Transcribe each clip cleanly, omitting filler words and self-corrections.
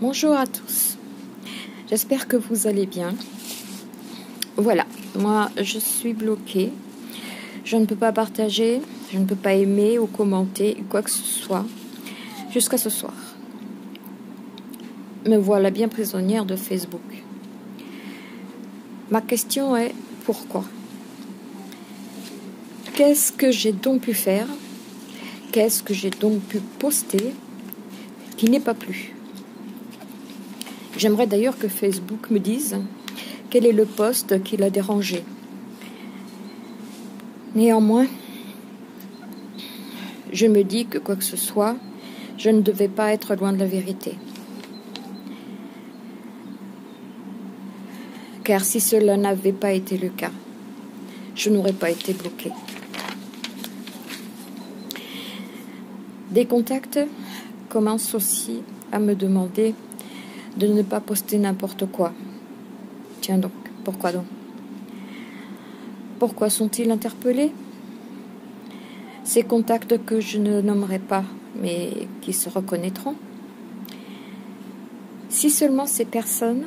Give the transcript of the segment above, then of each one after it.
Bonjour à tous, j'espère que vous allez bien. Voilà, moi je suis bloquée, je ne peux pas partager, je ne peux pas aimer ou commenter quoi que ce soit jusqu'à ce soir. Me voilà bien prisonnière de Facebook. Ma question est pourquoi? Qu'est-ce que j'ai donc pu faire? Qu'est-ce que j'ai donc pu poster qui n'est pas plu? J'aimerais d'ailleurs que Facebook me dise quel est le post qui l'a dérangé. Néanmoins, je me dis que quoi que ce soit, je ne devais pas être loin de la vérité. Car si cela n'avait pas été le cas, je n'aurais pas été bloquée. Des contacts commencent aussi à me demander de ne pas poster n'importe quoi. Tiens donc, pourquoi donc? Pourquoi sont-ils interpellés? Ces contacts que je ne nommerai pas, mais qui se reconnaîtront. Si seulement ces personnes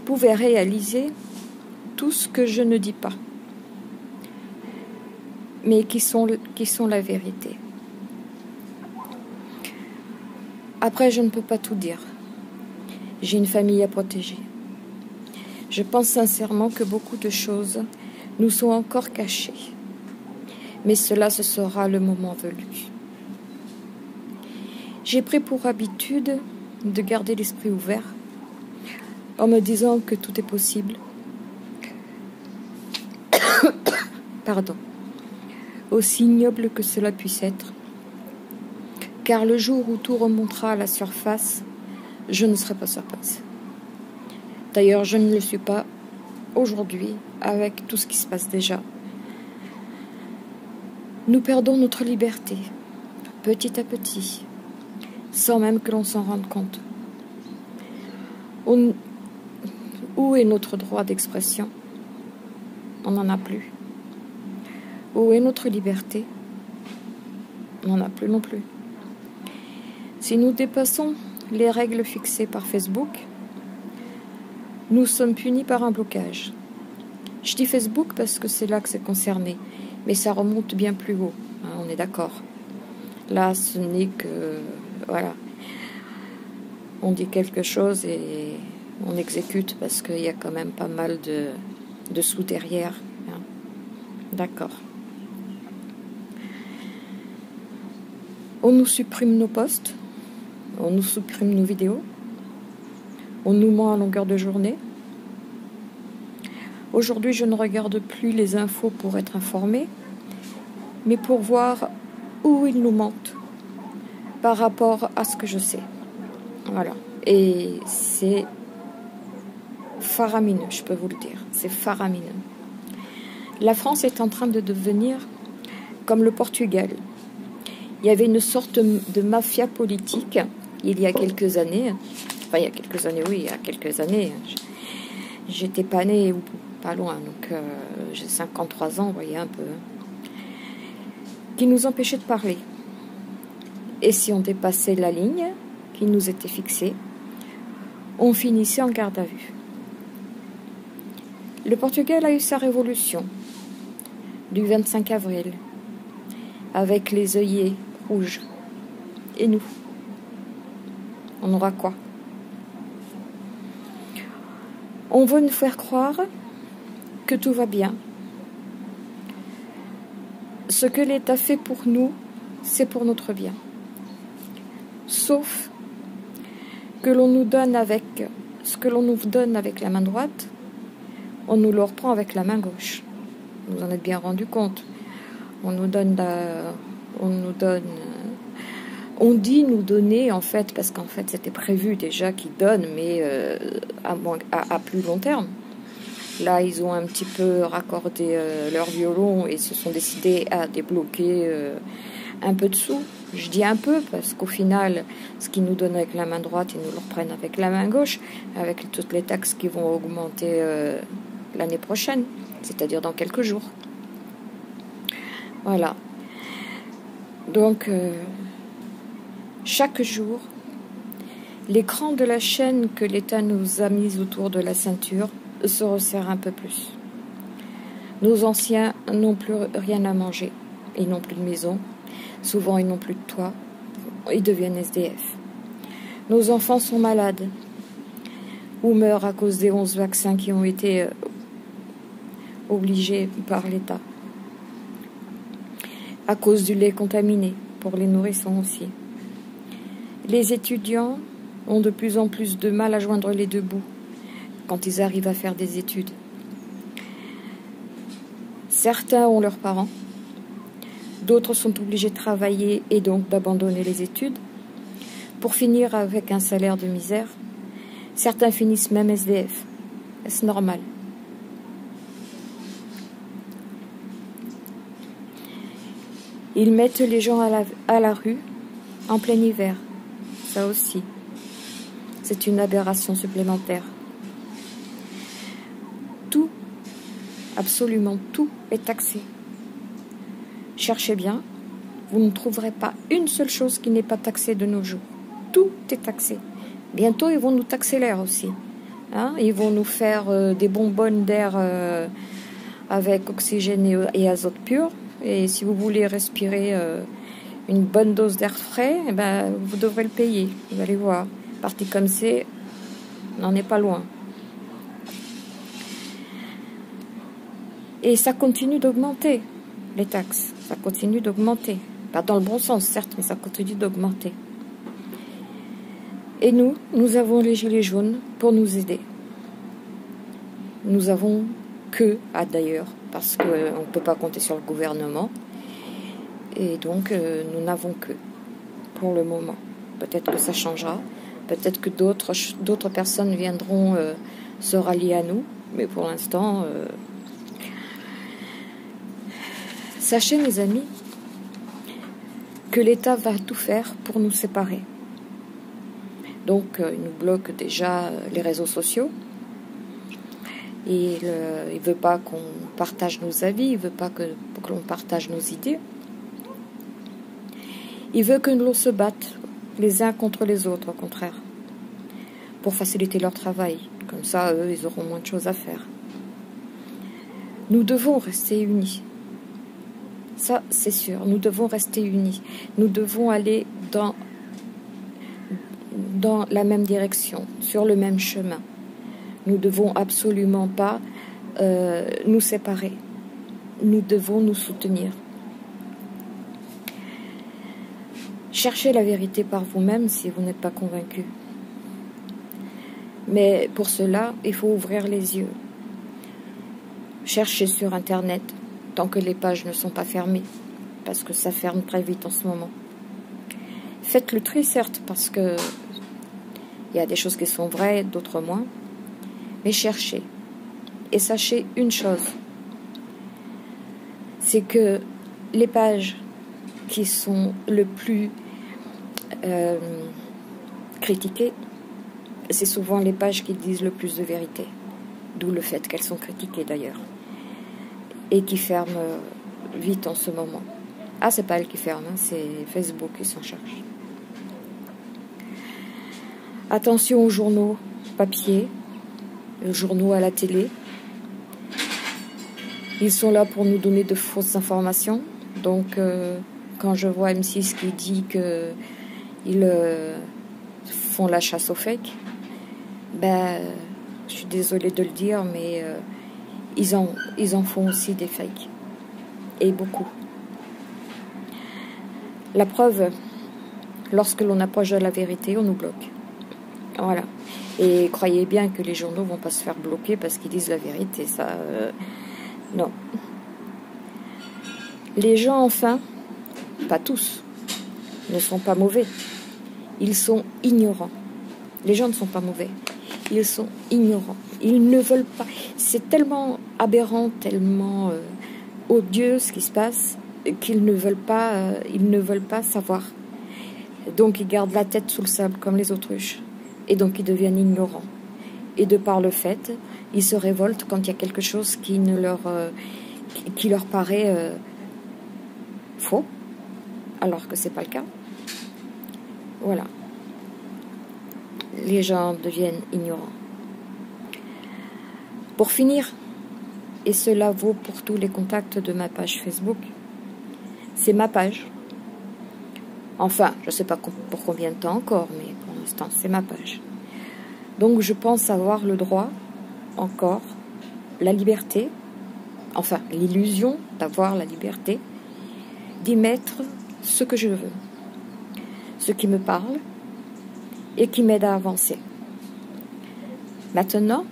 pouvaient réaliser tout ce que je ne dis pas, mais qui sont la vérité. Après, je ne peux pas tout dire. J'ai une famille à protéger. Je pense sincèrement que beaucoup de choses nous sont encore cachées. Mais cela, ce sera le moment venu. J'ai pris pour habitude de garder l'esprit ouvert en me disant que tout est possible. Pardon. Aussi ignoble que cela puisse être. Car le jour où tout remontera à la surface, je ne serai pas sur place. D'ailleurs, je ne le suis pas aujourd'hui avec tout ce qui se passe déjà. Nous perdons notre liberté, petit à petit, sans même que l'on s'en rende compte. Où est notre droit d'expression? On n'en a plus. Où est notre liberté? On n'en a plus non plus. Si nous dépassons les règles fixées par Facebook, nous sommes punis par un blocage. Je dis Facebook parce que c'est là que c'est concerné, mais ça remonte bien plus haut, hein, on est d'accord. Là, ce n'est que... voilà. On dit quelque chose et on exécute parce qu'il y a quand même pas mal de sous derrière. Hein. D'accord. On nous supprime nos posts, on nous supprime nos vidéos, on nous ment à longueur de journée. Aujourd'hui, je ne regarde plus les infos pour être informée, mais pour voir où ils nous mentent par rapport à ce que je sais. Voilà. Et c'est faramineux, je peux vous le dire. C'est faramineux. La France est en train de devenir comme le Portugal. Il y avait une sorte de mafia politique il y a quelques années. Enfin, il y a quelques années, oui, il y a quelques années. J'étais pas née ou pas loin, donc j'ai 53 ans, vous voyez un peu. Qui nous empêchait de parler. Et si on dépassait la ligne qui nous était fixée, on finissait en garde à vue. Le Portugal a eu sa révolution du 25 avril, avec les œillets rouges. Et nous, on aura quoi? On veut nous faire croire que tout va bien. Ce que l'État fait pour nous, c'est pour notre bien. Sauf que l'on nous donne avec ce que l'on nous donne avec la main droite, on nous le reprend avec la main gauche. Vous en êtes bien rendu compte. On dit nous donner en fait, parce qu'en fait c'était prévu déjà qu'ils donnent, mais à plus long terme. Là, ils ont un petit peu raccordé leur violon et se sont décidés à débloquer un peu de sous. Je dis un peu parce qu'au final, ce qu'ils nous donnent avec la main droite, ils nous le reprennent avec la main gauche, avec toutes les taxes qui vont augmenter l'année prochaine, c'est-à-dire dans quelques jours. Voilà. Donc, chaque jour, L'écran de la chaîne que l'État nous a mis autour de la ceinture se resserre un peu plus. Nos anciens n'ont plus rien à manger. Ils n'ont plus de maison. Souvent, ils n'ont plus de toit. Ils deviennent SDF. Nos enfants sont malades ou meurent à cause des 11 vaccins qui ont été obligés par l'État. À cause du lait contaminé, pour les nourrissons aussi. Les étudiants ont de plus en plus de mal à joindre les deux bouts quand ils arrivent à faire des études. Certains ont leurs parents, d'autres sont obligés de travailler et donc d'abandonner les études pour finir avec un salaire de misère. Certains finissent même SDF. Est-ce normal? Ils mettent les gens à la rue en plein hiver. Ça aussi, c'est une aberration supplémentaire. Tout, absolument tout est taxé. Cherchez bien, vous ne trouverez pas une seule chose qui n'est pas taxée de nos jours. Tout est taxé. Bientôt, ils vont nous taxer l'air aussi. Hein? Ils vont nous faire des bonbonnes d'air avec oxygène et azote pur. Et si vous voulez respirer une bonne dose d'air frais, eh ben, vous devrez le payer. Vous allez voir. Parti comme c'est, on n'en est pas loin. Et ça continue d'augmenter, les taxes. Ça continue d'augmenter. Pas dans le bon sens, certes, mais ça continue d'augmenter. Et nous avons les gilets jaunes pour nous aider. Nous avons que, d'ailleurs, parce qu'on ne peut pas compter sur le gouvernement. Et donc, nous n'avons que, pour le moment. Peut-être que ça changera. Peut-être que d'autres personnes viendront se rallier à nous. Mais pour l'instant, sachez, mes amis, que l'État va tout faire pour nous séparer. Donc, il nous bloque déjà les réseaux sociaux. Il ne veut pas qu'on partage nos avis, il ne veut pas que l'on partage nos idées. Il veut que l'on se batte les uns contre les autres, au contraire, pour faciliter leur travail. Comme ça, eux, ils auront moins de choses à faire. Nous devons rester unis. Ça, c'est sûr, nous devons rester unis. Nous devons aller dans la même direction, sur le même chemin. Nous ne devons absolument pas nous séparer. Nous devons nous soutenir. Cherchez la vérité par vous-même si vous n'êtes pas convaincu. Mais pour cela, il faut ouvrir les yeux. Cherchez sur Internet, tant que les pages ne sont pas fermées, parce que ça ferme très vite en ce moment. Faites le tri, certes, parce que il y a des choses qui sont vraies, d'autres moins. Mais cherchez. Et sachez une chose, c'est que les pages qui sont le plus critiquées, c'est souvent les pages qui disent le plus de vérité. D'où le fait qu'elles sont critiquées d'ailleurs. Et qui ferment vite en ce moment. Ah, c'est pas elles qui ferment, hein, c'est Facebook qui s'en charge. Attention aux journaux papier, aux journaux à la télé. Ils sont là pour nous donner de fausses informations. Donc, quand je vois M6 qui dit qu'ils font la chasse aux fake, ben, je suis désolée de le dire, mais ils en font aussi des fakes. Et beaucoup. La preuve, lorsque l'on approche de la vérité, on nous bloque. Voilà. Et croyez bien que les journaux vont pas se faire bloquer parce qu'ils disent la vérité. Ça, non. Les gens, enfin, pas tous, ne sont pas mauvais. Ils sont ignorants. Les gens ne sont pas mauvais. Ils sont ignorants. Ils ne veulent pas. C'est tellement aberrant, tellement odieux ce qui se passe qu'ils ne veulent pas savoir. Donc ils gardent la tête sous le sable comme les autruches. Et donc ils deviennent ignorants. Et de par le fait, ils se révoltent quand il y a quelque chose qui leur paraît faux, alors que c'est pas le cas. Voilà. les gens deviennent ignorants. Pour finir, et cela vaut pour tous les contacts de ma page Facebook, c'est ma page. Enfin, je ne sais pas pour combien de temps encore, mais pour l'instant, c'est ma page. Donc, je pense avoir le droit, encore, la liberté, enfin, l'illusion d'avoir la liberté, d'y mettre ce que je veux, ce qui me parle et qui m'aide à avancer. Maintenant,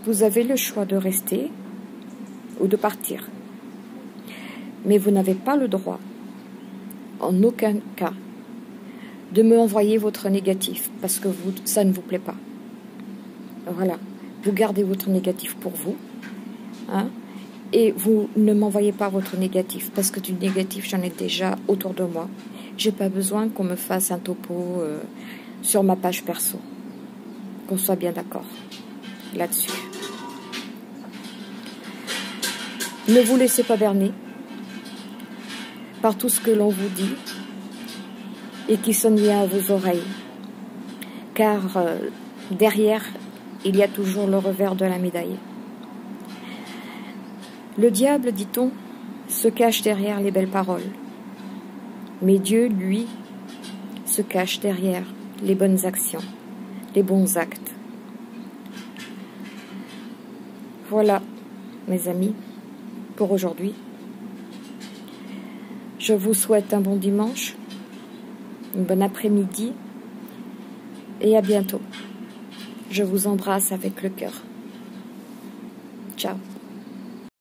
vous avez le choix de rester ou de partir. Mais vous n'avez pas le droit, en aucun cas, de me envoyer votre négatif parce que ça ne vous plaît pas. Voilà, vous gardez votre négatif pour vous, hein, et vous ne m'envoyez pas votre négatif parce que du négatif, j'en ai déjà autour de moi. J'ai pas besoin qu'on me fasse un topo sur ma page perso. Qu'on soit bien d'accord là-dessus. Ne vous laissez pas berner par tout ce que l'on vous dit et qui sonne bien à vos oreilles. Car derrière, il y a toujours le revers de la médaille. Le diable, dit-on, se cache derrière les belles paroles. Mais Dieu, lui, se cache derrière les bonnes actions, les bons actes. Voilà, mes amis, pour aujourd'hui. Je vous souhaite un bon dimanche, un bon après-midi et à bientôt. Je vous embrasse avec le cœur. Ciao.